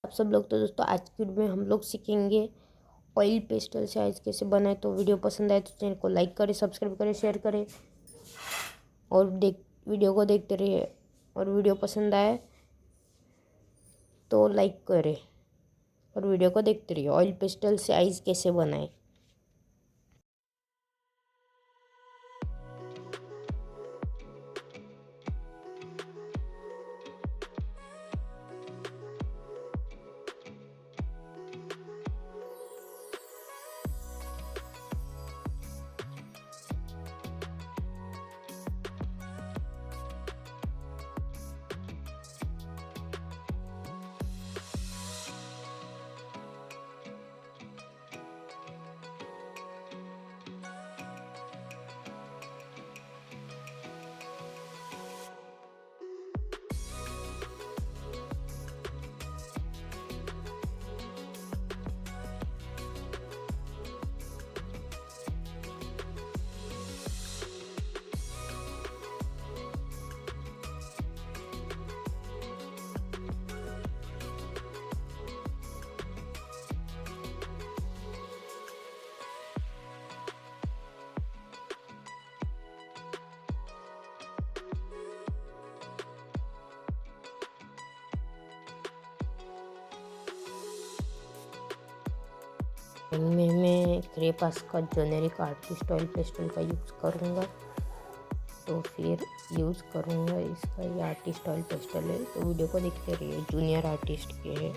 आप सब लोग। तो दोस्तों आज की वीडियो में हम लोग सीखेंगे ऑयल पेस्टल से आइस कैसे बनाए। तो वीडियो पसंद आए तो चैनल को लाइक करें, सब्सक्राइब करें, शेयर करें और वीडियो को देखते रहिए। और वीडियो पसंद आए तो लाइक करें और वीडियो को देखते रहिए। ऑयल पेस्टल से आइस कैसे बनाए। इनमें मैं क्रेपास का जेनेरिक आर्टिस्ट ऑयल पेस्टल का यूज़ करूँगा। तो फिर यूज़ करूँगा इसका, ये आर्टिस्ट ऑयल पेस्टल है। तो वीडियो को देखते रहिए, जूनियर आर्टिस्ट के है।